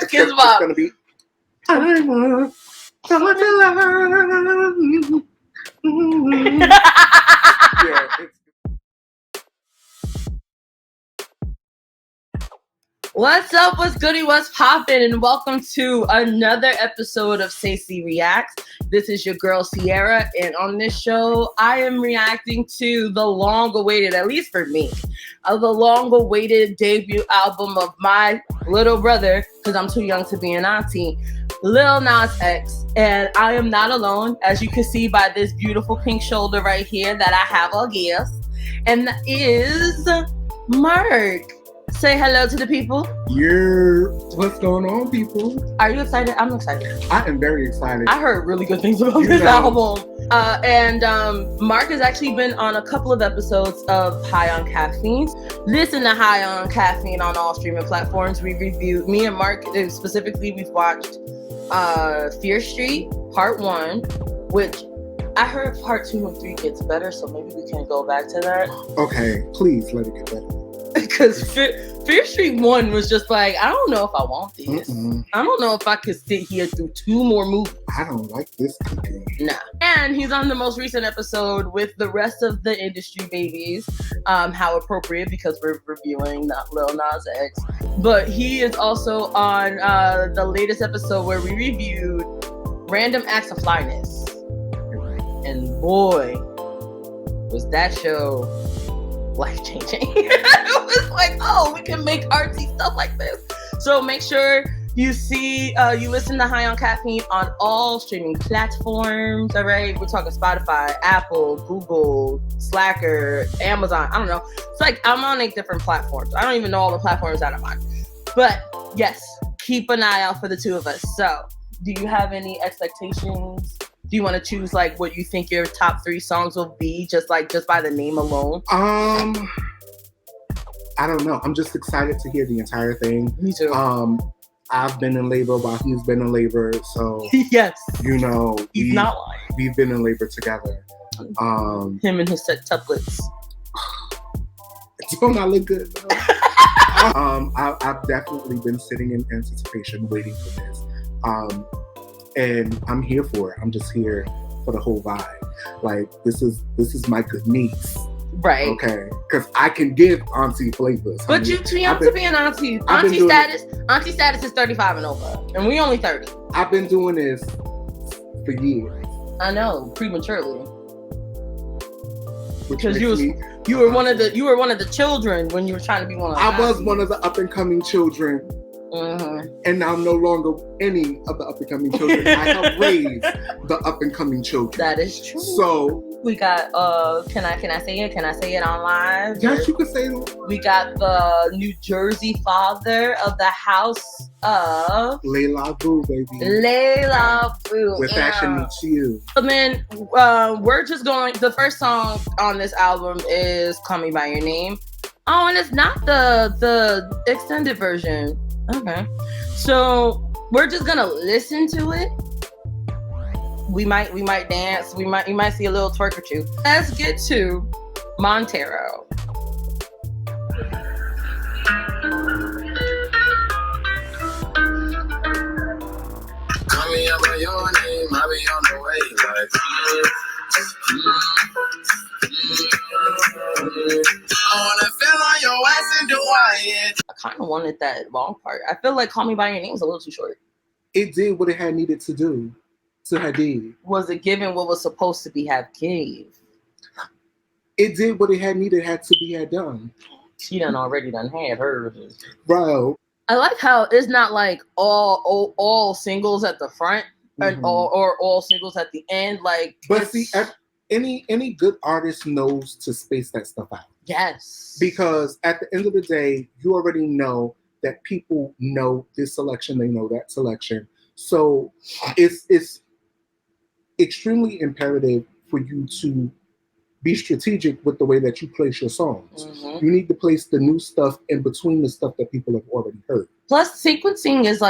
Kids Bop. It's gonna be. I want to love you. Yeah. What's up? What's goody? What's poppin'? And welcome to another episode of Stacey Reacts. This is your girl Sierra, and on this show, I am reacting to the long-awaited, at least for me, the long-awaited debut album of my little brother, because I'm too young to be an auntie, Lil Nas X. And I am not alone, as you can see by this beautiful pink shoulder right here that I have a guest, and that is Mark. Say hello to the people. Yeah. What's going on, people? Are you excited? I'm excited. I am very excited. I heard really good things about this album. And Mark has actually been on a couple of episodes of High on Caffeine. Listen to High on Caffeine on all streaming platforms. We reviewed, me and Mark specifically, we've watched Fear Street Part 1, which I heard Part 2 and 3 gets better, so maybe we can go back to that. Okay, please let it get better. Because Fear Street 1 was just like, I don't know if I want this. I don't know if I could sit here through 2 more movies. I don't like this cooking. Nah. And he's on the most recent episode with the rest of the industry babies. How appropriate, because we're reviewing Lil Nas X. But he is also on the latest episode where we reviewed Random Acts of Flyness. And boy, was that show life-changing. It was like, oh, we can make artsy stuff like this. So make sure you listen to High on Caffeine on all streaming platforms. All right, we're talking Spotify, Apple, Google, Slacker, Amazon. I don't know. It's like I'm on 8 different platforms. I don't even know all the platforms that I'm on. But yes, keep an eye out for the 2 of us. So, do you have any expectations? Do you want to choose like what you think your top 3 songs will be, just by the name alone? I don't know. I'm just excited to hear the entire thing. Me too. I've been in labor while he's been in labor, so yes, he's not lying. We've been in labor together. Him and his septuplets. Don't not look good. I've definitely been sitting in anticipation, waiting for this. And I'm here for it. I'm just here for the whole vibe. Like, this is my good niece. Right. Okay. Because I can give auntie flavors. But you're too young to be an auntie. Auntie status is 35 and over. And we only 30. I've been doing this for years. I know, prematurely. Because you were one of the children when you were trying to be one of the I was one of the up and coming children. And I'm no longer any of the up and coming children. I have raised the up and coming children. That is true. So we got can I say it? Can I say it on live? Yes, you can say it. We got the New Jersey father of the house of Layla Boo, baby. Layla Boo. With Fashion Meets You. And then we're just going. The first song on this album is "Call Me by Your Name." Oh, and it's not the extended version. Okay, so we're just gonna listen to it. We might dance. You might see a little twerk or two. Let's get to Montero. Call me up by your name, I'll be on the way. Like, I wanna feel on your ass and do it. I kind of wanted that long part. I feel like "Call Me by Your Name" is a little too short. It did what it had needed to do. Was it given what was supposed to be gave? It did what it had to be done. She already had hers. Bro. I like how it's not like all singles at the front and all singles at the end. Like, but see, any good artist knows to space that stuff out. Yes. Because at the end of the day, you already know that people know this selection, they know that selection. So it's extremely imperative for you to be strategic with the way that you place your songs. You need to place the new stuff in between the stuff that people have already heard. Plus, sequencing is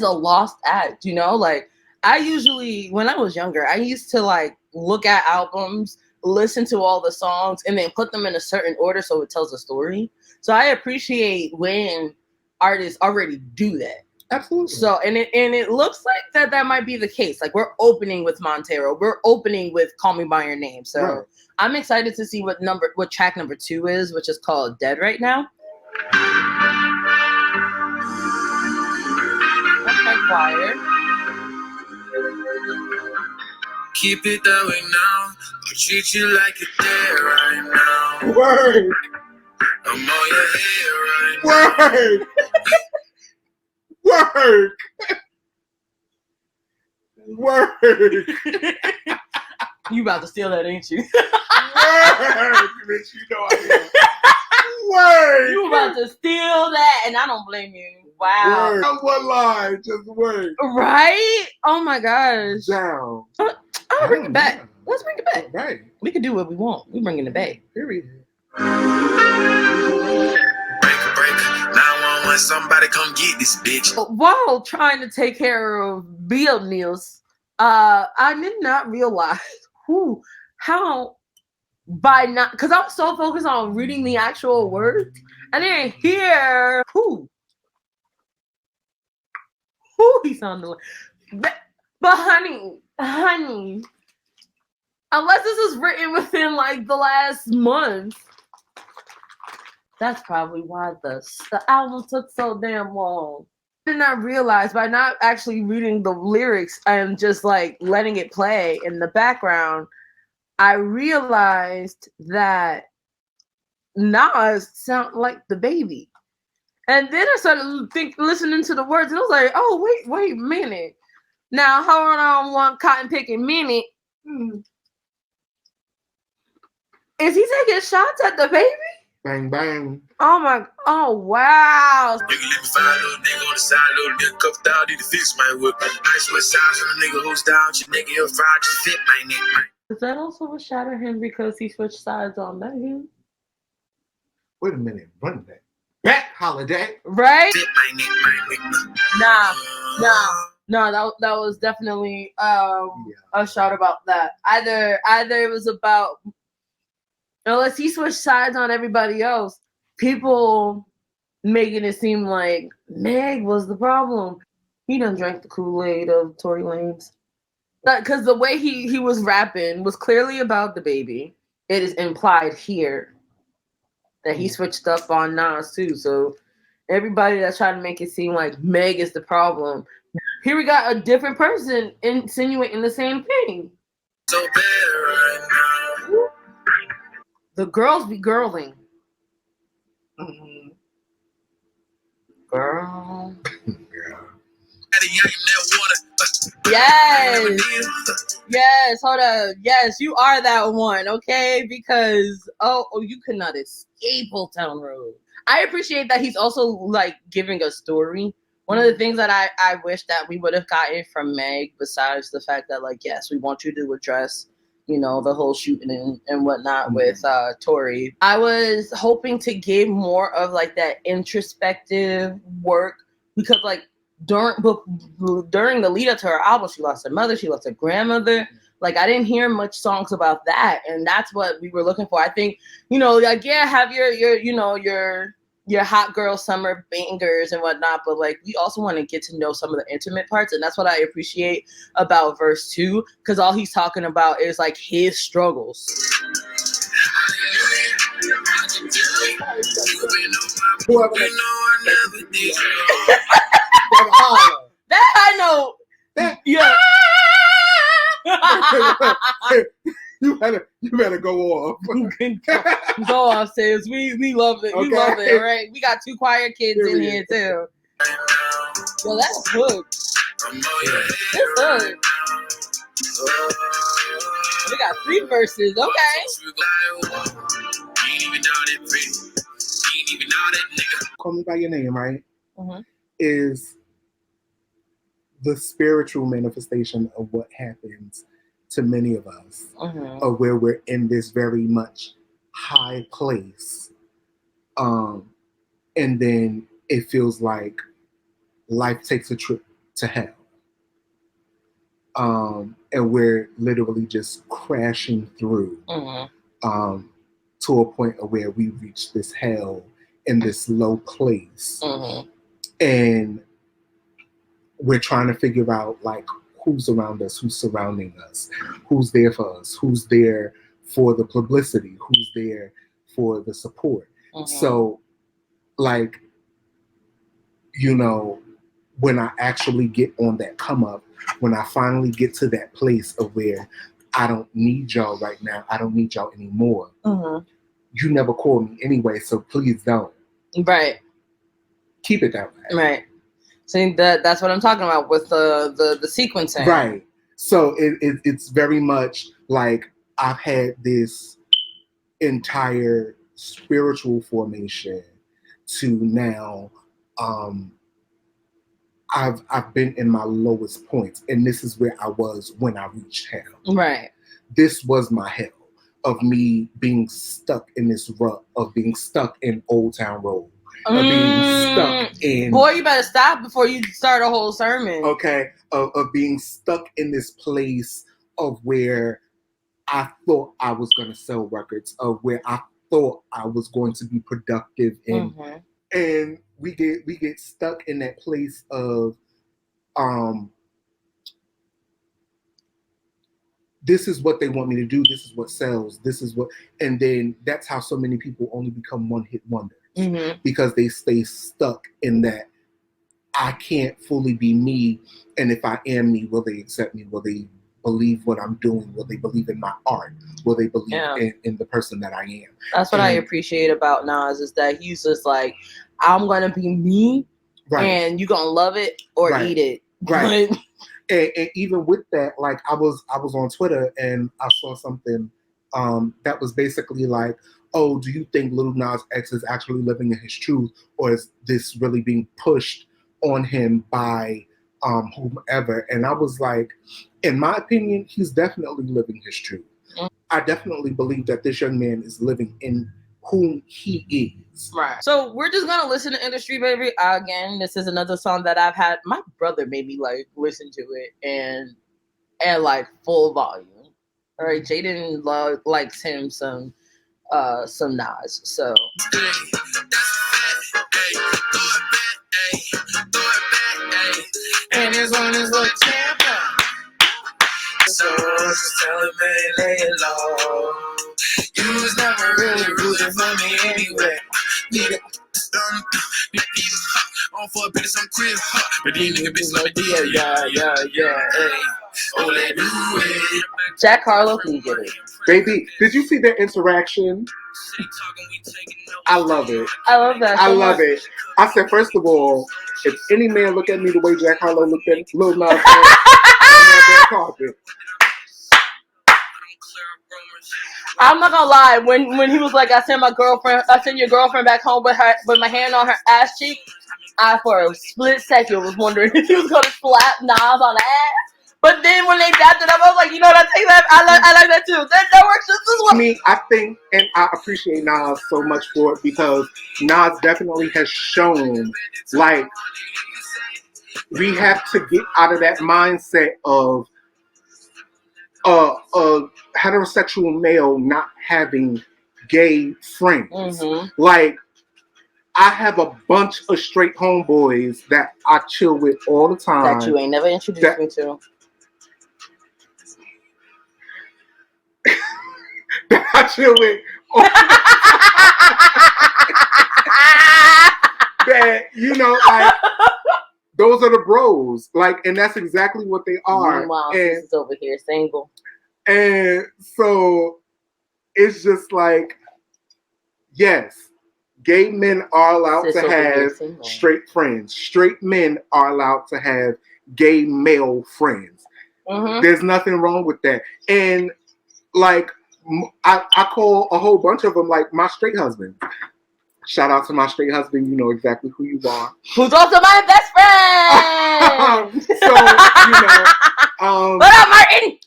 a lost art, Like, I usually, when I was younger, I used to look at albums, listen to all the songs, and then put them in a certain order so it tells a story. So I appreciate when artists already do that. Absolutely. So and it looks like that might be the case. Like we're opening with Montero. We're opening with Call Me by Your Name. So Right. I'm excited to see what track number 2 is, which is called Dead right now. Okay, choir. Keep it that way now. I'll treat you like you're there right now. Word. I'm on your head right Word. Word. Word. You about to steal that, ain't you? Word. Bitch, you know I am. Word. You about to steal that, and I don't blame you. Wow. Word. Not one line, just word. Right? Oh my gosh. Down. I'll bring it back. Yeah. Let's bring it back. Right. We can do what we want. We bringing it back. Period. break, break. 911, somebody come get this bitch. While trying to take care of business, I did not realize how by not, because I was so focused on reading the actual words, I didn't hear who he sounded like. But honey, unless this is written within like the last month, that's probably why the album took so damn long. I did not realize by not actually reading the lyrics and just like letting it play in the background, I realized that Nas sound like the baby. And then I started listening to the words, and I was like, oh, wait a minute. Now, hold on one cotton picking minute. Is he taking shots at the baby? Bang, bang. Oh, wow. Nigga, let me find a little nigga on the side, little nigga cuffed out, need to fix my whip. I swear size on the nigga who's down, your nigga, he'll fry, just fit my neck, man. Is that also what shattered him because he switched sides on Megan? Wait a minute. Run that. Back holiday. Right? Fit my neck, Nah, that was definitely a shot about that. Either it was about, unless he switched sides on everybody else, people making it seem like Meg was the problem. He done drank the Kool-Aid of Tory Lanez. Because the way he was rapping was clearly about the baby. It is implied here that he switched up on Nas too. So everybody that's trying to make it seem like Meg is the problem, here we got a different person insinuating the same thing. So bad right now. The girls be girling. Mm-hmm. Girl. Yes, hold up. Yes, you are that one, okay? Because you could not escape Old Town Road. I appreciate that he's also like giving a story. One of the things that I wish that we would have gotten from Meg, besides the fact that like, yes, we want you to address, you know, the whole shooting and whatnot with Tory. I was hoping to give more of like that introspective work, because like during the lead up to her album, she lost her mother, she lost her grandmother. Like I didn't hear much songs about that, and that's what we were looking for. I think, you know, like, yeah, have your hot girl summer bangers and whatnot, but like we also want to get to know some of the intimate parts, and that's what I appreciate about verse 2, because all he's talking about is like his struggles. That I know. Yeah. You better go off. Go off, sis. We love it. We love it, right? We got 2 choir kids in here too. Yo, that's hooked. It's hooked. We got 3 verses. Okay. Call Me By Your Name, right? Mm-hmm. Is the spiritual manifestation of what happens to many of us, of where we're in this very much high place, and then it feels like life takes a trip to hell, and we're literally just crashing through to a point of where we reach this hell in this low place, and we're trying to figure out like who's around us, who's surrounding us, who's there for us, who's there for the publicity, who's there for the support. So like, you know, when I actually get on that come up, when I finally get to that place of where I don't need y'all right now, I don't need y'all anymore. You never call me anyway, so please don't. Right. Keep it that way. Right. See, that's what I'm talking about with the sequencing. Right. So it's very much like I've had this entire spiritual formation to now I've been in my lowest points, and this is where I was when I reached hell. Right. This was my hell of me being stuck in this rut, of being stuck in Old Town Road, of being stuck in... Boy, you better stop before you start a whole sermon. Okay. Of being stuck in this place of where I thought I was going to sell records, of where I thought I was going to be productive in. And we get stuck in that place of this is what they want me to do, this is what sells, this is what, and then that's how so many people only become one-hit wonders because they stay stuck in that I can't fully be me, and if I am me, will they accept me? Will they believe what I'm doing? Will they believe in my art? Will they believe in the person that I am? That's what I appreciate about Nas, is that he's just like, I'm gonna be me, and you're gonna love it or eat it. Right. And even with that, like I was on Twitter and I saw something that was basically like, oh, do you think Lil Nas X is actually living in his truth, or is this really being pushed on him by whomever? And I was like, in my opinion, he's definitely living his truth. I definitely believe that this young man is living in whom he is. Right. So we're just gonna listen to Industry Baby again. This is another song that I've had. My brother made me like listen to it and like full volume. All right, Jaden likes him some Nas. So. And this one is what Tampa. So just tell him, man, lay it low. You was never really rooting for me anyway. Need it. On for a bit of some crib, but these niggas bitches like, yeah, hey. Oh, they do it. Jack Harlow, can you get it? Baby, did you see their interaction? I love it. I love that. I love it. I said, first of all, if any man look at me the way Jack Harlow looked at Lil Nas on that carpet. I'm not gonna lie. When he was like, I send your girlfriend back home with my hand on her ass cheek, I for a split second was wondering if he was gonna slap Nas on the ass. But then when they dapped it up, I was like, you know what? I take that. I like that too. That works just as well. I mean, I think, and I appreciate Nas so much for it, because Nas definitely has shown, like, we have to get out of that mindset of a heterosexual male not having gay friends. Like, I have a bunch of straight homeboys that I chill with all the time. That you ain't never introduced me to. That I chill with all the time. That, you know, like, those are the bros. Like, and that's exactly what they are. Meanwhile, she's over here single. And so it's just like, yes, gay men are allowed to have straight friends. Straight men are allowed to have gay male friends. There's nothing wrong with that. And like, I call a whole bunch of them like my straight husband. Shout out to my straight husband. You know exactly who you are. Who's also my best friend. So, you know. What up, Martin?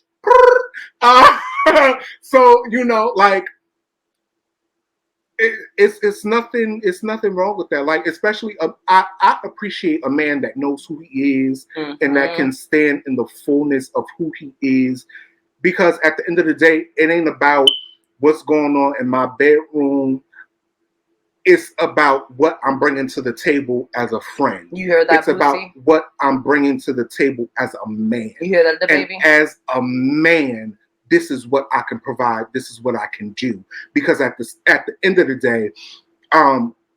So, you know, like, it's nothing wrong with that. Like, especially I appreciate a man that knows who he is and that can stand in the fullness of who he is, because at the end of the day, it ain't about what's going on in my bedroom. It's about what I'm bringing to the table as a friend. You hear that, It's about what I'm bringing to the table as a man. You hear that, the baby? And as a man, this is what I can provide. This is what I can do. Because at the end of the day,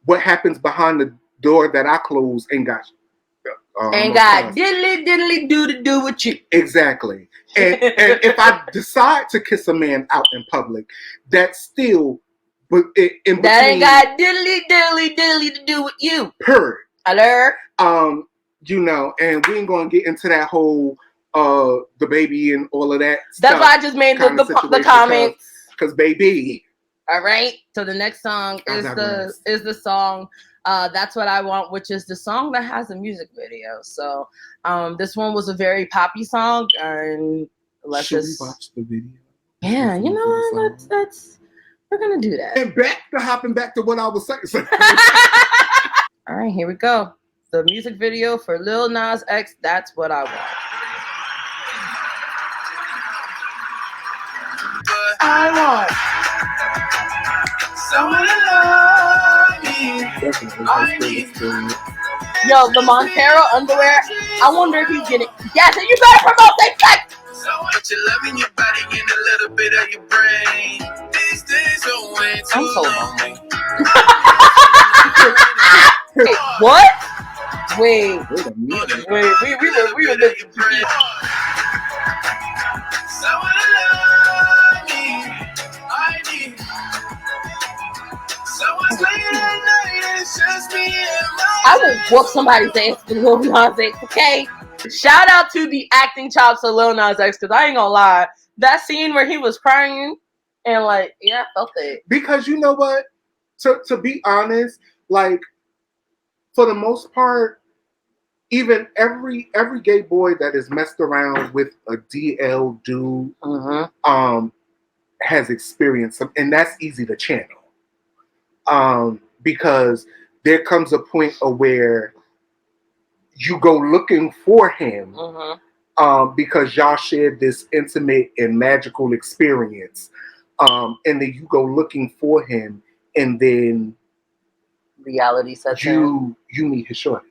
what happens behind the door that I close ain't got diddly do to do with you. Exactly. And if I decide to kiss a man out in public, that's still in between. That ain't got diddly to do with you. Per. Alert. You know, and we ain't gonna get into that whole the baby and all of that. That's why I just made the comment. Because baby. All right. So the next song is the song That's What I Want, which is the song that has a music video. So this one was a very poppy song, and Should we watch the video? Yeah, you know, we're gonna do that. And hopping back to what I was saying. All right, here we go. The music video for Lil Nas X, That's What I Want. I want someone to love me. I need. Yo, the Montero underwear. I wonder if he's getting. Yes, and you better promote that sex. So much you loving your body and a little bit of your brain. These days are way too I'm so long. Wait, what? Wait a minute. Wait, we were listening. Someone to love me. I need. Someone's late at night, it's just me and my. I will whoop somebody's ass for Lil Nas X, okay? Shout out to the acting chops of Lil Nas X, because I ain't gonna lie. That scene where he was crying and like, yeah, I felt it. Because you know what? To be honest, like, for the most part, even every gay boy that is messed around with a DL dude has experienced some, and that's easy to channel. Because there comes a point of where you go looking for him because y'all shared this intimate and magical experience. And then you go looking for him, and then reality sets in. You meet his shorty.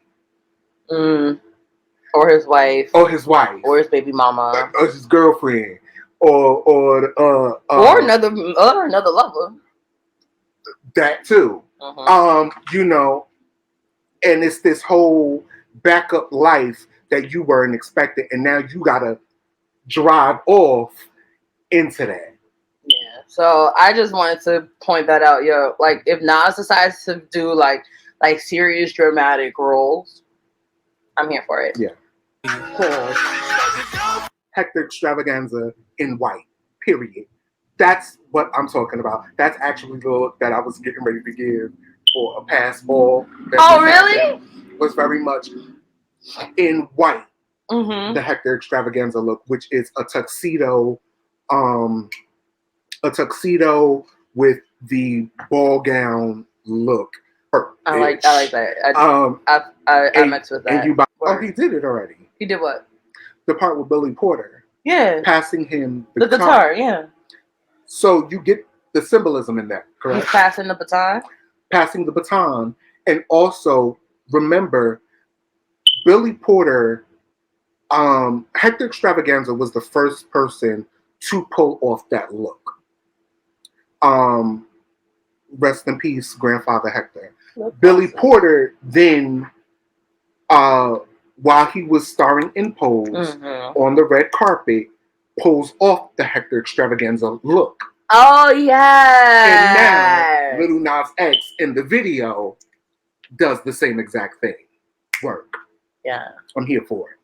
Or his wife. Or his wife. Or his baby mama. Or his girlfriend. Or another lover. That too. You know, and it's this whole backup life that you weren't expecting, and now you gotta drive off into that. Yeah. So I just wanted to point that out, yo. Like, if Nas decides to do like serious dramatic roles, I'm here for it. Yeah. Hector Extravaganza in white. Period. That's what I'm talking about. That's actually the look that I was getting ready to give for a pass ball. Oh, really? Was very much in white. The Hector Extravaganza look, which is a tuxedo with the ball gown look. I like that. I mixed with that. And he did it already. He did what? The part with Billy Porter. Yeah. Passing him the guitar, yeah. So you get the symbolism in that, correct? He's passing the baton. Passing the baton. And also, remember, Billy Porter, Hector Extravaganza was the first person to pull off that look. Rest in peace, Grandfather Hector. That's Billy awesome. Porter then, while he was starring in Pose on the red carpet, pulls off the Hector Extravaganza look. Oh, yeah. And now, Lil Nas X in the video does the same exact thing. Work. Yeah. I'm here for it.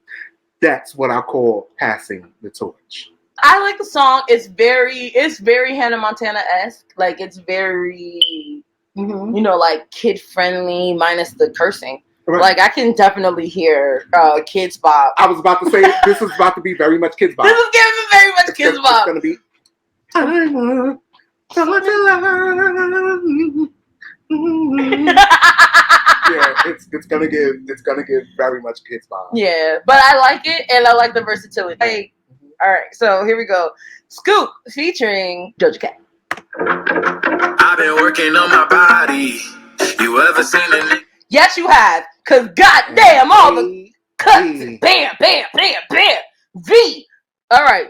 That's what I call passing the torch. I like the song. It's very Hannah Montana-esque. Like, it's very, you know, like, kid-friendly, minus the cursing. Right. Like, I can definitely hear Kids Bop. I was about to say, this is about to be very much Kids Bop. This is giving me very much Kids Bop. It's going to be, I want someone to love you. Yeah, it's gonna give very much Kids Bop. Yeah, but I like it, and I like the versatility. Hey, all right, so here we go. Scoop featuring TopKat. I've been working on my body. You ever seen a nigga? Yes, you have. Cause goddamn, all the cuts. Bam, bam, bam, bam. V. All right.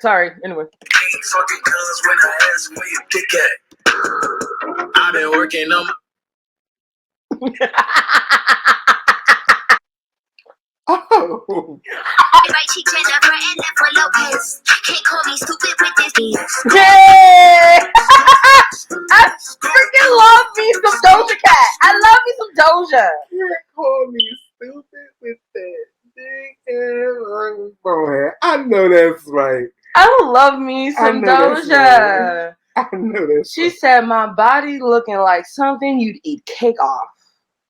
Sorry. Anyway. Fucking guns when I ask where your dick at. I've been working on my. Oh. Yeah. I freaking love me some Doja Cat. I love me some Doja. You call me stupid with that big ass forehead. I know that's right. I love me some Doja. I know that's She said my body looking like something you'd eat cake off.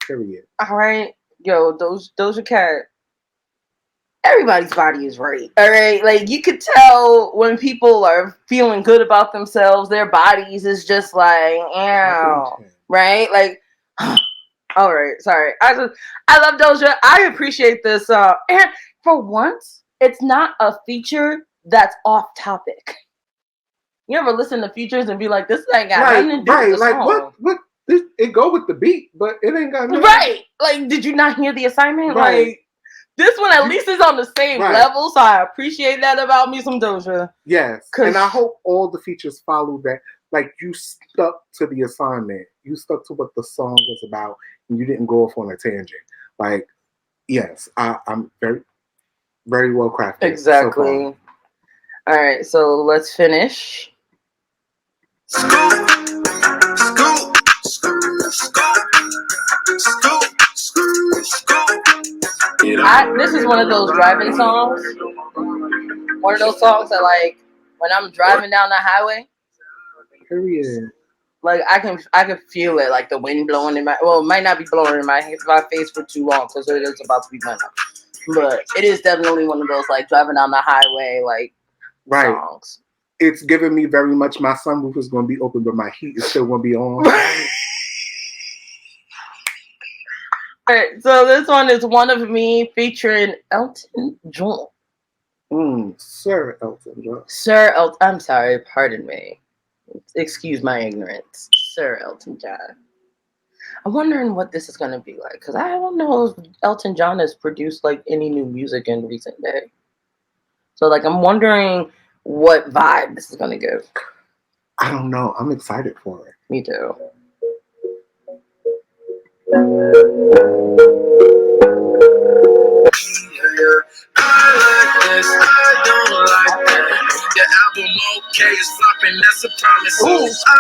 Period. All right. Yo, Doja Cat. Everybody's body is right. All right. Like, you could tell when people are feeling good about themselves, their bodies is just like, ew. Right? Like, all right. Sorry. I love Doja. I appreciate this. And for once, it's not a feature that's off topic. You ever listen to features and be like, this ain't got nothing to do with the like, song. what? It go with the beat, but it ain't got nothing. Right. Like, did you not hear the assignment? Right. Like, this one at least is on the same level, so I appreciate that about me some Doja. Yes. And I hope all the features follow that. Like, you stuck to the assignment. You stuck to what the song was about, and you didn't go off on a tangent. Like, yes, I'm very, very well crafted. Exactly. So all right, so let's finish. This is one of those driving songs. One of those songs that, like, when I'm driving down the highway. Period. Like, I can feel it, like the wind blowing in my. Well, it might not be blowing in my face for too long because it is about to be winter. But it is definitely one of those, like, driving down the highway, like, songs. It's giving me very much my sunroof is going to be open, but my heat is still going to be on. Alright, so this one is One of Me featuring Elton John. Sir Elton John. Sir Elton, I'm sorry, pardon me. Excuse my ignorance. Sir Elton John. I'm wondering what this is going to be like, because I don't know if Elton John has produced, like, any new music in recent day. So, like, I'm wondering what vibe this is going to give. I don't know. I'm excited for it. Me too. I like this, I don't like that. The album okay is flopping, that's a promise. Ooh. I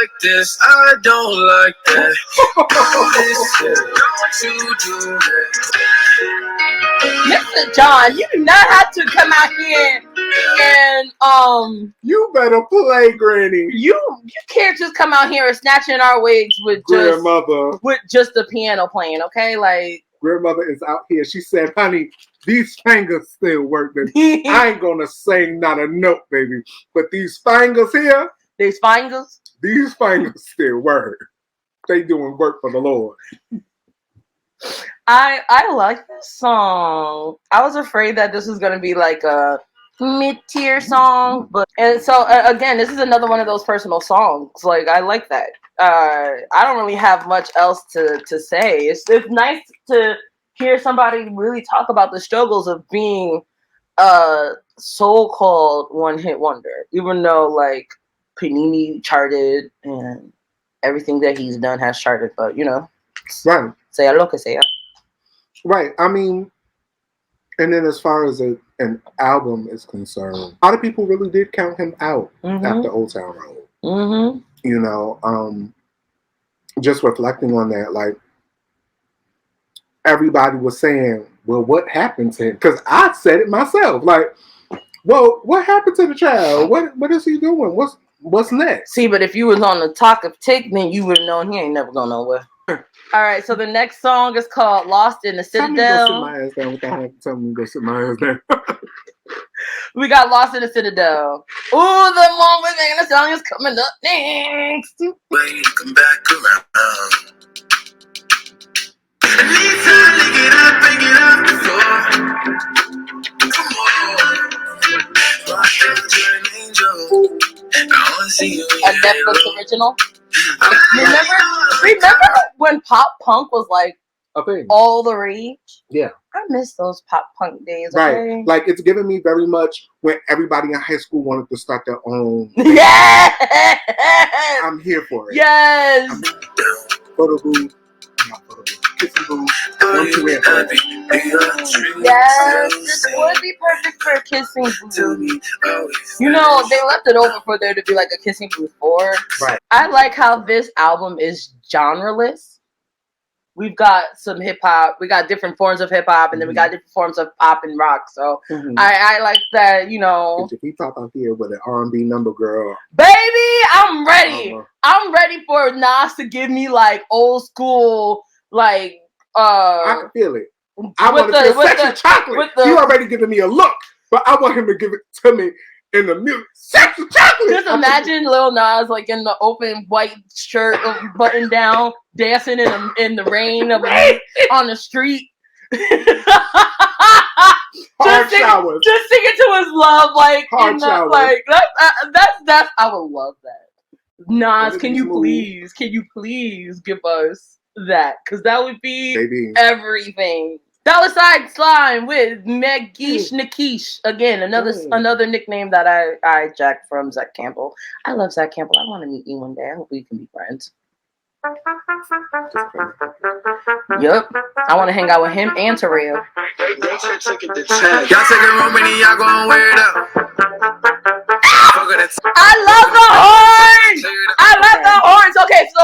like this, I don't like that. Don't you do that. Mr. John, you do not have to come out here and you better play, Granny. You can't just come out here and snatching our wigs with just the piano playing, okay? Like, grandmother is out here. She said, honey, these fingers still work. I ain't gonna sing not a note, baby. But these fingers here, these fingers still work. They doing work for the Lord. I like this song. I was afraid that this was gonna be like a mid-tier song, and so again, this is another one of those personal songs. Like, I like that. I don't really have much else to say. It's nice to hear somebody really talk about the struggles of being a so-called one-hit wonder, even though, like, Panini charted and everything that he's done has charted, but, you know, right. Sea lo que sea. Right. I mean, and then as far as an album is concerned, a lot of people really did count him out after Old Town Road. Mm-hmm. You know, just reflecting on that, like, everybody was saying, well, what happened to him? Because I said it myself. Like, well, what happened to the child? What is he doing? What's next? See, but if you was on the talk of tick, then you would have known he ain't never going nowhere. All right, so the next song is called Lost in the Citadel. Tell me to go sit my ass down. What the heck? Tell me to go sit my ass down. We got Lost in the Citadel. Ooh, the one with the song is coming up next. Wait, come back around. Anytime you get up and get off the floor. Come on. You're an angel. I want to see you. A Netflix original. remember when pop punk was like a thing. all the rage? Yeah. I miss those pop punk days. Right. Okay? Like, it's giving me very much when everybody in high school wanted to start their own. Yes! I'm here for it. Yes! Photo booth. Not photo booth. Kissing booth. Yes, this would be perfect for a kissing booth. You know, they left it over for there to be like a kissing booth 4. Right. I like how this album is genreless. We've got some hip hop. We got different forms of hip hop, and then we got different forms of pop and rock. So I like that, you know. If we pop out here with an R&B number, girl, baby, I'm ready. I'm ready for Nas to give me like old school, like I can feel it. I want to feel sexy chocolate. You already giving me a look, but I want him to give it to me in the music. Sexy chocolate. Just imagine Lil Nas like in the open white shirt, button down, dancing in the rain on the street. Hard showers. Just singing to his love, like hard showers. Like that's I would love that. Nas, can you please give us that? Because that would be everything. $sign Slime with Megish Nakish. Again, another nickname that I jacked from Zach Campbell. I love Zach Campbell. I want to meet you one day. I hope we can be friends. Yup. I want to hang out with him and Terrell. Y'all take a room and y'all gonna wear it up. I love the horns! I love the horns! Okay, so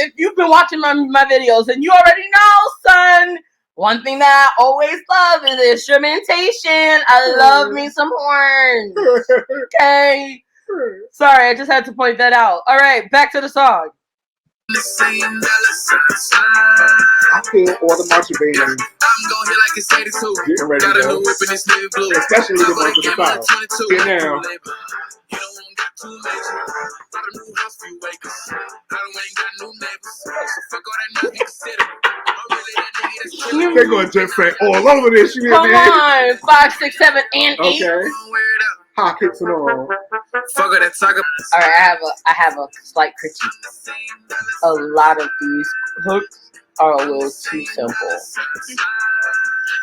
if you've been watching my videos, and you already know, son, one thing that I always love is instrumentation. I love me some horns. Okay? Sorry, I just had to point that out. All right, back to the song. I feel all the marching bands I'm going here like it's 82. getting ready to go. Especially the ones in the South. Get down. They're going to just say all over this. Come on, 5, 6, 7, and 8. Okay. Hot kicks and all. All right, I have a slight critique. A lot of these hooks are a little too simple.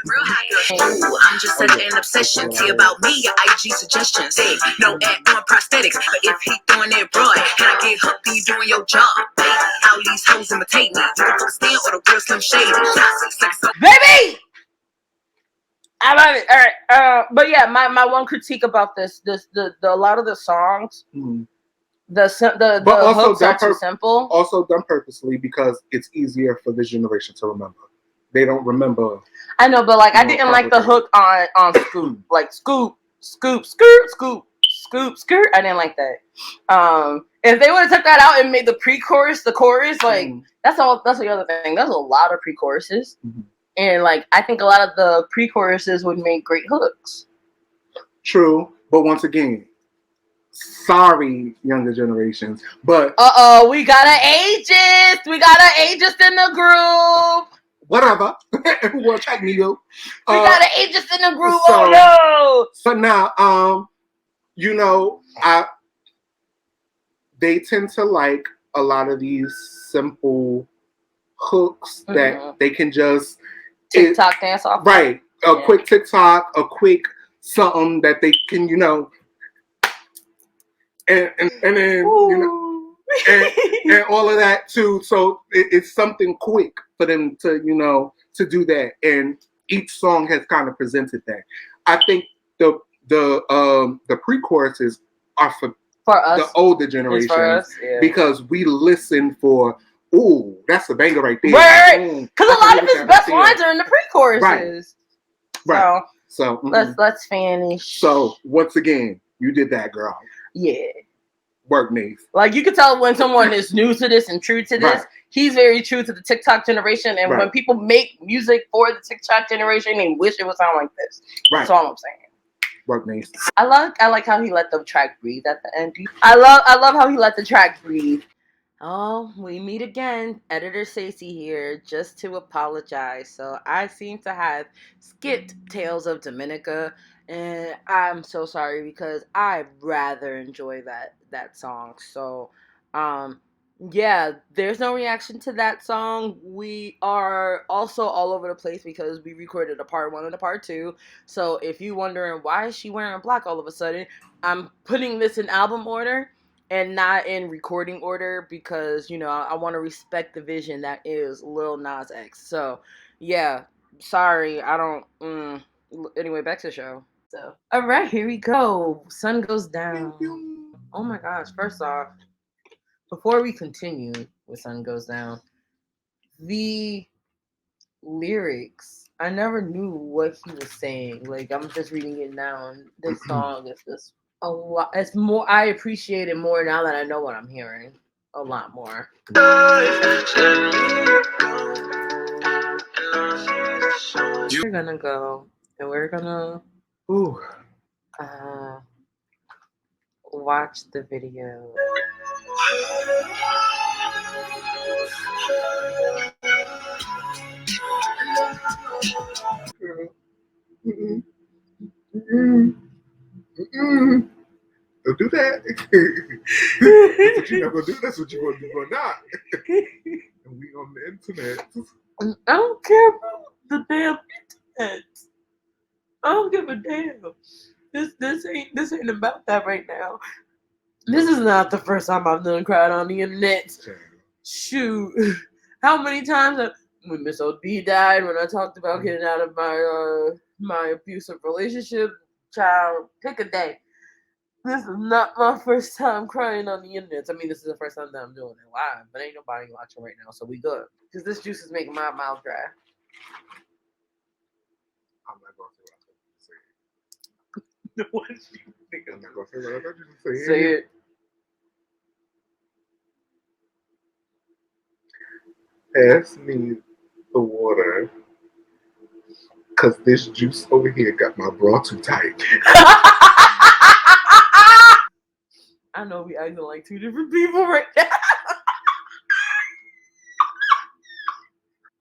Ooh, I'm just such an obsession. See about me, your IG suggestions. Hey, no ad on prosthetics, but if he doing it broad, and I get hooked, then you doing your job. Baby, all these hoes imitate me. You can stand or the real Slim Shady. Baby! I love it. All right, but yeah, my one critique about this, the a lot of the songs, the hooks are too simple. Also done purposely because it's easier for this generation to remember. They don't remember. I know, but like I didn't like the hook on Scoop, like Scoop, Scoop, Skirt, Scoop, Scoop, Skirt. I didn't like that. If they would have took that out and made the pre-chorus the chorus, like that's the other thing. There's a lot of pre-choruses. And, like, I think a lot of the pre-choruses would make great hooks. True. But once again, sorry, younger generations. But... we got an ageist. We got an ageist in the group. Whatever. Everyone check me, yo. We got an ageist in the group. So, oh, no. So now, you know, they tend to like a lot of these simple hooks that they can just... TikTok dance off. Right. A quick TikTok, a quick something that they can, you know, and then, you know, and all of that too. So it's something quick for them to, you know, to do that. And each song has kind of presented that. I think the pre-choruses are for us, the older generation, because we listen for... Ooh, that's a banger right there. Right, because a lot of his best lines are in the pre-choruses. Right. So let's finish. So once again, you did that, girl. Yeah. Work, Nate. Like you can tell when someone is new to this and true to this. Right. He's very true to the TikTok generation, and when people make music for the TikTok generation, they wish it would sound like this. Right. That's all I'm saying. Work, Nate. I like how he let the track breathe at the end. I love how he let the track breathe. Oh, we meet again. Editor Stacey here, just to apologize. So I seem to have skipped Tales of Dominica, and I'm so sorry because I rather enjoy that song. So, yeah, there's no reaction to that song. We are also all over the place because we recorded a part 1 and a part 2. So if you wondering why is she wearing black all of a sudden, I'm putting this in album order and not in recording order because, you know, I want to respect the vision that is Lil Nas X. So yeah, sorry, I don't. Anyway, back to the show. So all right, here we go. Sun goes down. Oh my gosh! First off, before we continue with Sun Goes Down, the lyrics, I never knew what he was saying. Like, I'm just reading it now, and this song is just a lot. It's more, I appreciate it more now that I know what I'm hearing. A lot more. We're gonna go, and we're gonna uh, watch the video. Don't do that. That's what you're not gonna do. That's what you're gonna do or not. And we on the internet. I don't care about the damn internet. I don't give a damn. This ain't about that right now. This is not the first time I've done cried on the internet. Shoot, how many times when Miss OD died, when I talked about getting out of my abusive relationship, child, pick a day. This is not my first time crying on the internet. I mean, this is the first time that I'm doing it live, but ain't nobody watching right now, so we good. Because this juice is making my mouth dry. I'm not gonna say what I thought you say. I'm not gonna say what I thought you say. Say it. Pass me the water, cause this juice over here got my bra too tight. I know we acting like two different people right now.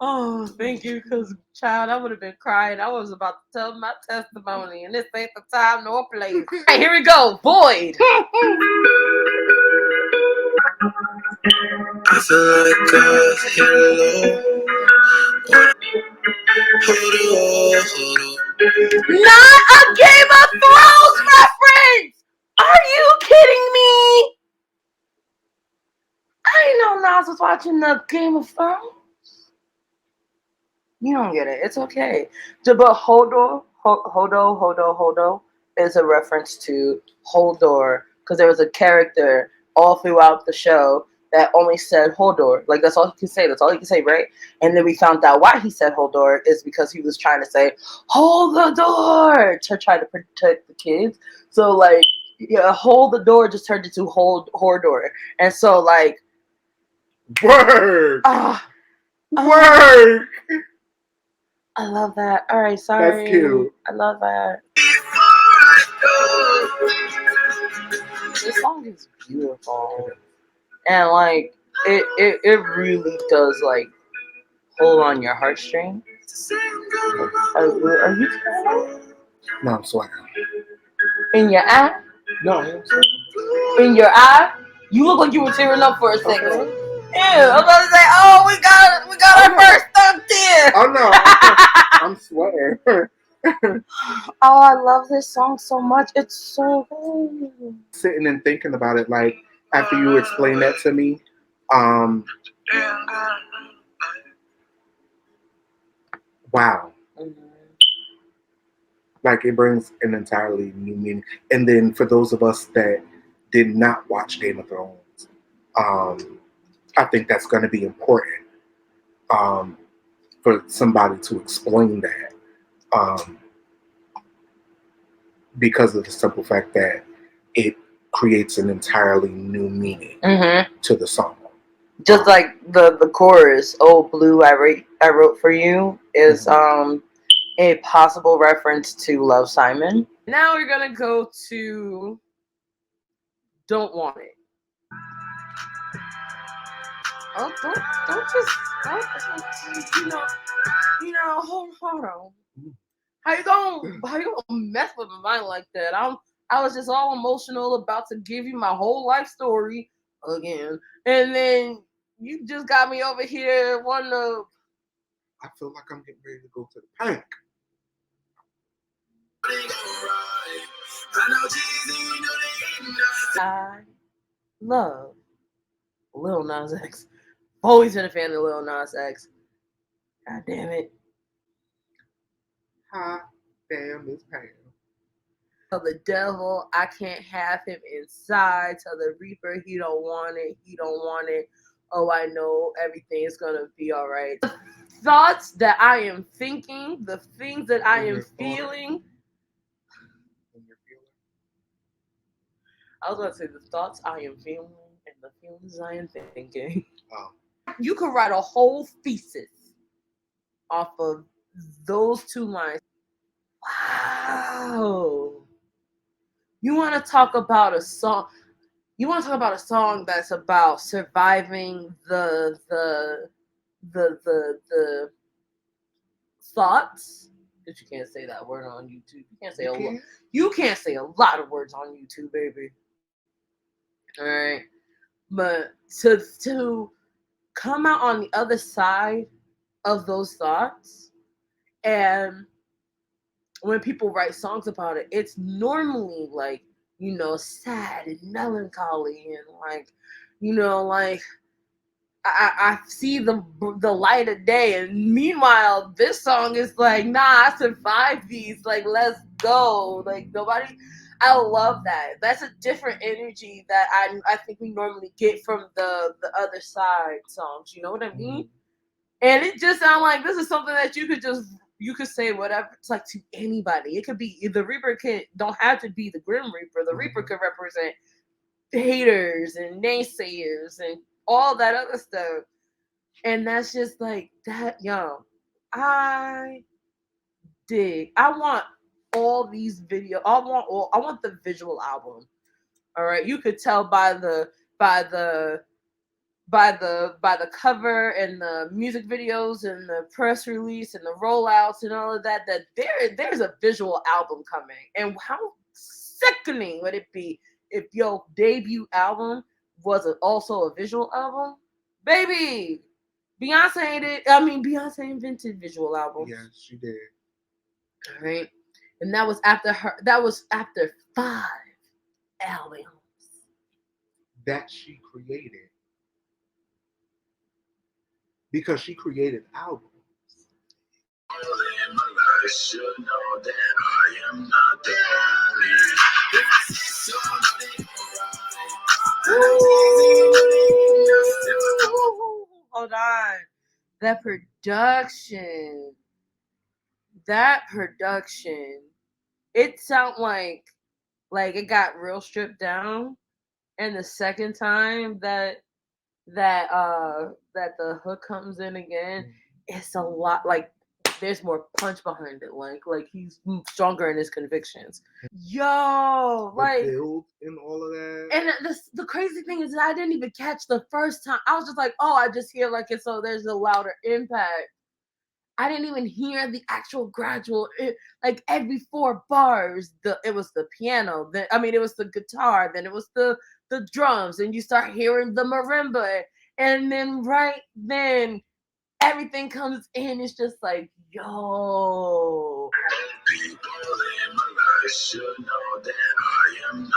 Oh, thank you, because, child, I would have been crying. I was about to tell my testimony, and this ain't the time nor place. All right, here we go. Boyd. I feel like I've hit low. Hold on. Not a Game of Thrones reference! Are you kidding me? I didn't know Nas was watching the Game of Thrones. You don't get it. It's okay. But Hodor is a reference to Hodor because there was a character all throughout the show that only said Hodor. Like, that's all he could say. That's all he could say, right? And then we found out why he said Hodor is because he was trying to say, hold the door, to try to protect the kids. So, like, yeah, hold the door just turned into hold Hodor. And so, like, Work! Work! I love that. All right, sorry. That's cute. I love that. This song is beautiful. And, like, it really does, like, hold on your heartstrings. Are you sweating? No, I'm sweating. In your eye? No, I am sweating. In your eye? You look like you were tearing up for a second. Okay. Yeah, I was about to say, oh, we got our first thumb tear. Oh no, I'm sweating. Oh, I love this song so much. It's so good. Sitting and thinking about it, like after you explain that to me, wow. Like it brings an entirely new meaning. And then for those of us that did not watch Game of Thrones, I think that's going to be important for somebody to explain that because of the simple fact that it creates an entirely new meaning to the song. Just like the chorus, "Oh Blue, I wrote for you," is a possible reference to Love, Simon. Now we're gonna go to "Don't Want It." Oh, don't you know, hold on. How you gonna mess with my mind like that? I was just all emotional about to give you my whole life story again. And then you just got me over here wanting to. I feel like I'm getting ready to go to the bank. I love Lil Nas X. Always been a fan of Lil Nas X. God damn it. Hot damn this Pam. Tell the devil I can't have him inside. Tell the reaper he don't want it. He don't want it. Oh, I know everything's gonna be all right. The thoughts that I am thinking, the things that I am feeling. I was gonna say the thoughts I am feeling and the feelings I am thinking. Oh. You could write a whole thesis off of those two lines. Wow. You want to talk about a song? You want to talk about a song that's about surviving the thoughts? Because you can't say that word on YouTube. You can't say a lot of words on YouTube, baby. All right, but to come out on the other side of those thoughts, and when people write songs about it, it's normally like, you know, sad and melancholy and like, you know, like I see the light of day, and meanwhile this song is like, nah, I survived these, like, let's go. Like, nobody. I love that. That's a different energy that I think we normally get from the other side songs. You know what I mean? And it just sounds like this is something that you could say whatever. It's like to anybody. It could be the Reaper don't have to be the Grim Reaper. The Reaper could represent haters and naysayers and all that other stuff. And that's just like that, yo. I dig. I want all these videos. I want the visual album. All right. You could tell by the cover and the music videos and the press release and the rollouts and all of that there's a visual album coming. And how sickening would it be if your debut album was also a visual album? Baby, Beyonce invented visual albums. Yes, she did. All right. And that was after 5 albums that she created. Because she created albums. Hold on. That production, it sound like it got real stripped down. And the second time that the hook comes in again, it's a lot, like there's more punch behind it, like he's stronger in his convictions. Yo, like build and all of that. And the crazy thing is that I didn't even catch the first time. I was just like, oh, I just hear like it, so there's a louder impact. I didn't even hear the actual gradual, like every 4 bars, it was the piano, it was the guitar, then it was the drums, and you start hearing the marimba, and then right then everything comes in. It's just like, yo. People in my life should know that I am not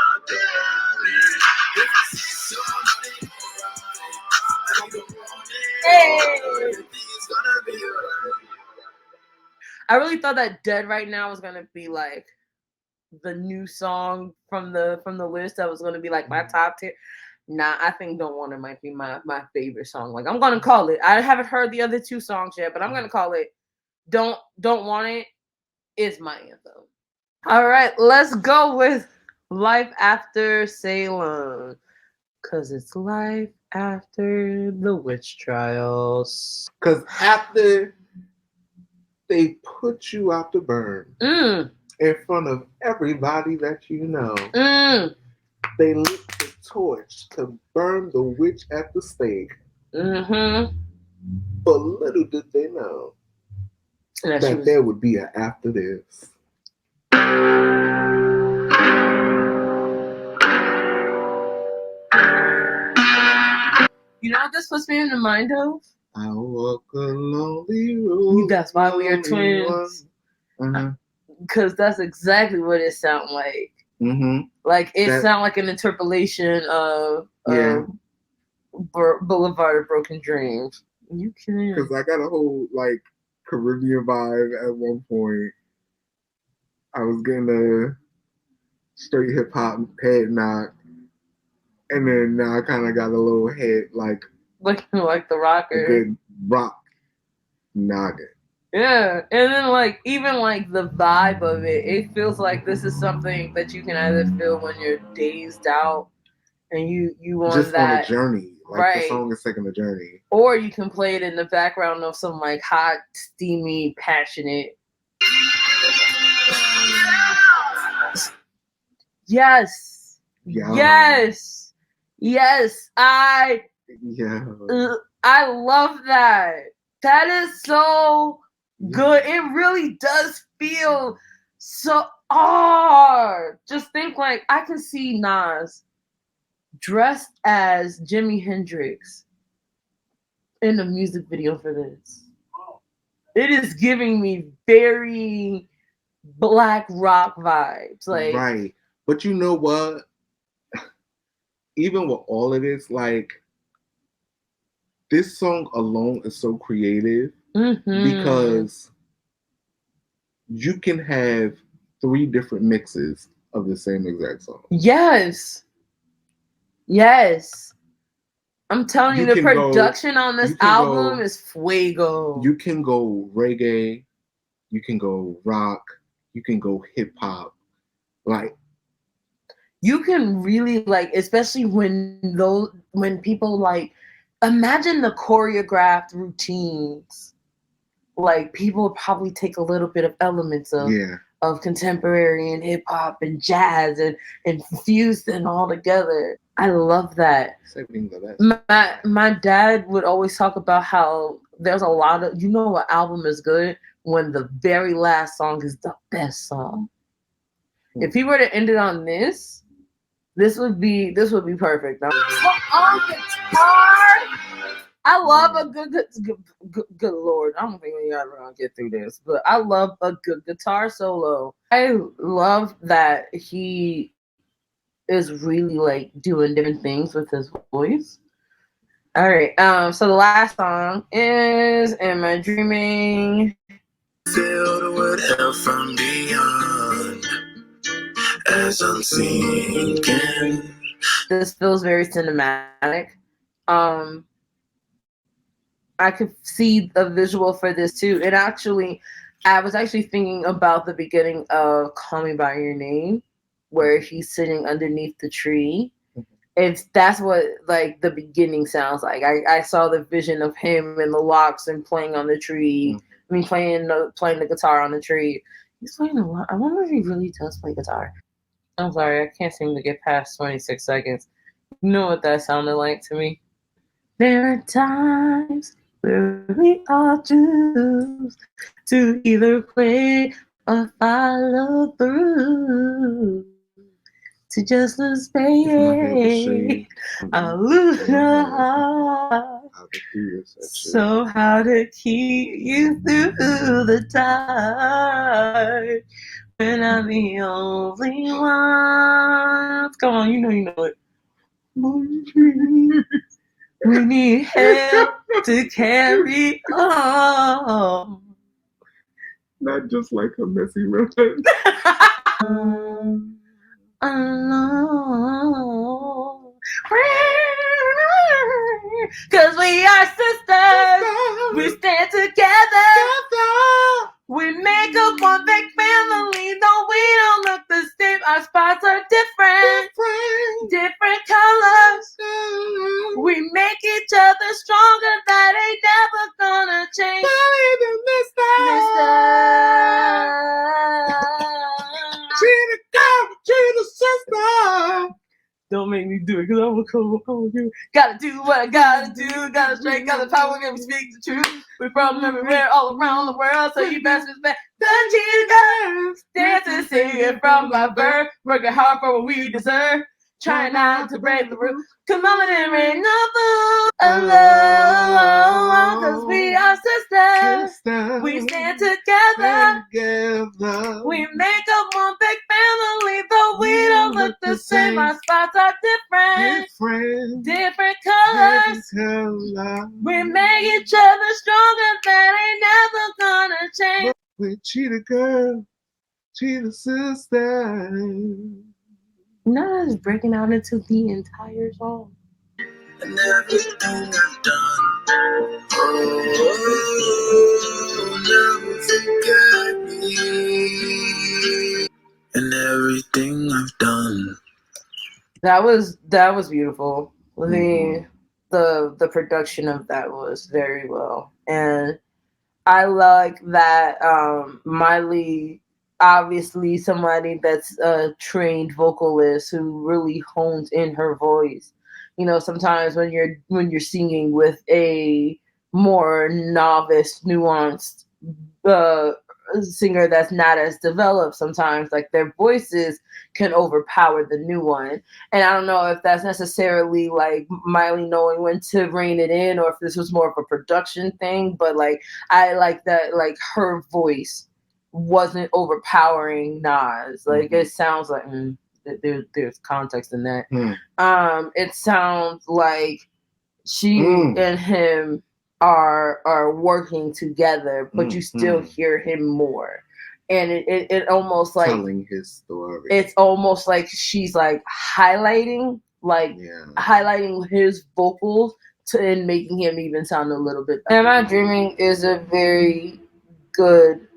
I really thought that Dead Right Now was gonna be like the new song from the list that was gonna be like my top 10. Nah, I think Don't Want It might be my favorite song. Like, I'm gonna call it. I haven't heard the other 2 songs yet, but I'm gonna call it Don't Want It is my anthem. All right, let's go with Life After Salem. Cause it's life after the witch trials. Cause after they put you out to burn in front of everybody that you know, they lit the torch to burn the witch at the stake. But little did they know that there would be an after this. You know what this puts me in the mind of? I walk a lonely road. That's why we are twins. Uh-huh. Because that's exactly what it sounds like. Mm-hmm. Like, it sounds like an interpolation of Boulevard of Broken Dreams. You can. Because I got a whole, like, Caribbean vibe at one point. I was getting a straight hip-hop head knock. And then now I kind of got a little head, like the rocker. A good rock noggin. Yeah, and then like even like the vibe of it feels like this is something that you can either feel when you're dazed out and you want just that on a journey, like right. The song is taking a journey, or you can play it in the background of some like hot, steamy, passionate. Yes, I love that. That is so good. It really does feel so just think like I can see Nas dressed as Jimi Hendrix in the music video for this. It is giving me very black rock vibes. Like right. But you know what? Even with all of this, like this song alone is so creative because you can have 3 different mixes of the same exact song. Yes. I'm telling you, the production on this album is fuego. You can go reggae, you can go rock, you can go hip hop. Like you can really like, especially when people like imagine the choreographed routines. Like people probably take a little bit of elements of contemporary and hip hop and jazz and fuse them all together. I love that. My dad would always talk about how there's a lot of, you know, an album is good when the very last song is the best song. If he were to end it on this would be perfect. On guitar, I love a good Lord. I don't think we ever gonna get through this, but I love a good guitar solo. I love that he is really like doing different things with his voice. All right. So the last song is "Am I Dreaming?" Filled with help from beyond as I'm sinking. This feels very cinematic. I could see a visual for this too. And actually, I was actually thinking about the beginning of "Call Me by Your Name," where he's sitting underneath the tree. That's what like the beginning sounds like. I saw the vision of him in the locks and playing on the tree. I mean, playing the guitar on the tree. He's playing a lot. I wonder if he really does play guitar. I'm sorry, I can't seem to get past 26 seconds. You know what that sounded like to me? There are times where we all choose to either play or follow through. To just lose faith, I'll lose your heart. So how to keep you through the time when I'm the only one. Come on, you know it. We need help to carry on. Not just like a messy run. Alone. Cause we are sisters. We stand together. We make up one big family. No, we don't look the same. Our spots are different colors. We make each other stronger. That ain't never gonna change. Don't make me do it, cause I'm gonna do. Gotta do what I gotta do. Gotta straight, got the power, and we speak the truth. We're from everywhere, all around the world, so you best respect the cheetah girls. Dancing, singing from my birth, working hard for what we deserve. Trying not to break the rules. Come on, there ain't nothing alone, cause we are sisters. We stand together. We make up one big family, though we don't look the same. Our spots are different colors. We make each other stronger. That ain't never gonna change. We cheetah girl, cheetah sister. Nas is breaking out into the entire song. And everything I've done, never forget me. And everything I've done. That was beautiful. The production of that was very well, and I like that Miley, obviously somebody that's a trained vocalist who really hones in her voice. You know, sometimes when you're singing with a more novice, nuanced singer that's not as developed, sometimes like their voices can overpower the new one. And I don't know if that's necessarily like Miley knowing when to rein it in, or if this was more of a production thing, but like I like that like her voice wasn't overpowering Nas. Like it sounds like there's context in that. It sounds like she and him are working together, but you still hear him more. And it almost like telling his story. It's almost like she's like highlighting his vocals and making him even sound a little bit better. Am I Dreaming is a very good,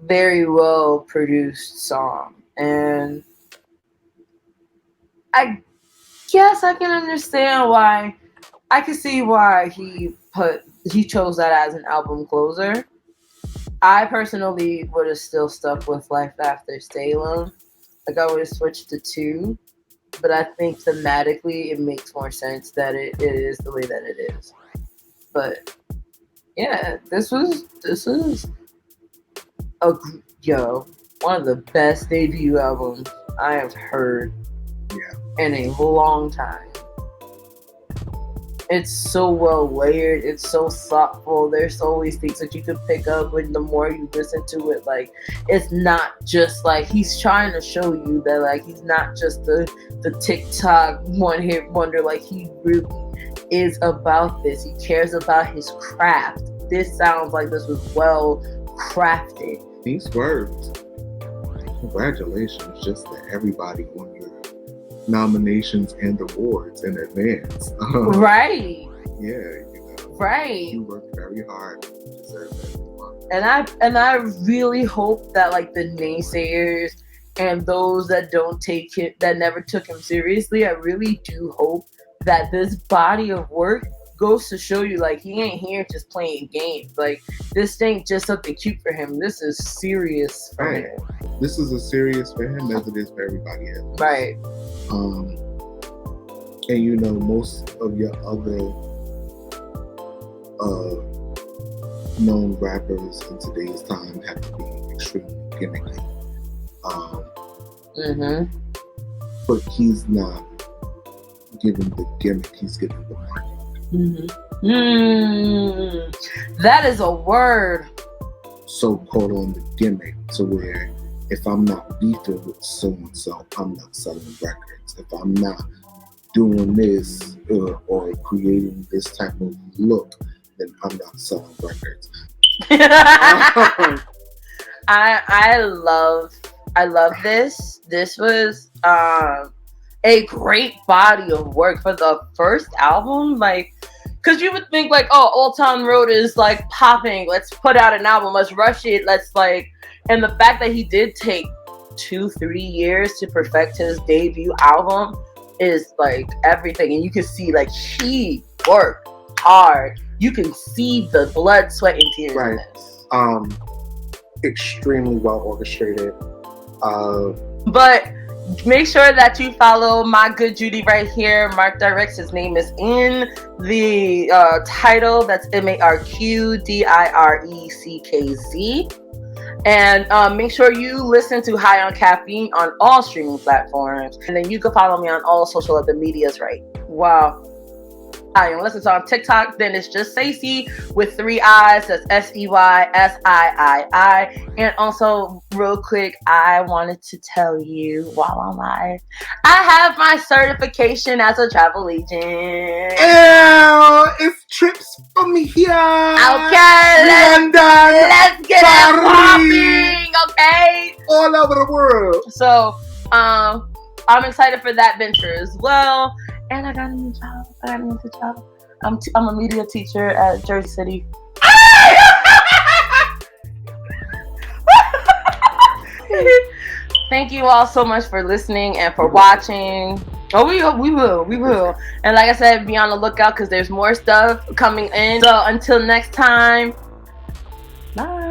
very well produced song. And I guess I can understand why. I can see why he chose that as an album closer. I personally would have still stuck with Life After Salem. Like I would have switched to 2, but I think thematically it makes more sense that it is the way that it is. But yeah, this is one of the best debut albums I have heard in a long time. It's so well layered. It's so thoughtful. There's always things that you can pick up when the more you listen to it. Like, it's not just like he's trying to show you that like he's not just the TikTok one hit wonder. Like he really is about this. He cares about his craft. This sounds like this was well crafted. These words. Congratulations just to everybody on your nominations and awards in advance. Right. Yeah, right. You worked very hard to deserve that. And I really hope that like the naysayers and those that never took him seriously, I really do hope that this body of work goes to show you like he ain't here just playing games. Like this ain't just something cute for him. This is serious for him. This is as serious for him as it is for everybody else. Right. And most of your other known rappers in today's time have to be extremely gimmicky. But he's not giving the gimmick, he's giving the market. That is a word. So caught on the gimmick to where if I'm not beefing with so and so, I'm not selling records. If I'm not doing this or creating this type of look, then I'm not selling records. I love this. This was a great body of work for the first album. Like, because you would think like, oh, Old Town Road is like popping. Let's put out an album. Let's rush it. And the fact that he did take 2-3 years to perfect his debut album is like everything. And you can see like he worked hard. You can see the blood, sweat, and tears in this. Extremely well orchestrated. But make sure that you follow my good Judy right here, MarqDireckz. His name is in the title. That's MarqDireckz. And make sure you listen to High on Caffeine on all streaming platforms. And then you can follow me on all social other medias, right? Wow. Unless it's on TikTok, then it's just Sacy with 3 I's. That's SEYSIII. And also, real quick, I wanted to tell you while I'm live, I have my certification as a travel agent. It's trips from here. Okay, let's get it popping. Okay, all over the world. So, I'm excited for that venture as well. And I got a new job. I'm a media teacher at Jersey City. Thank you all so much for listening and for watching. Oh, we will. And like I said, be on the lookout because there's more stuff coming in. So until next time, bye.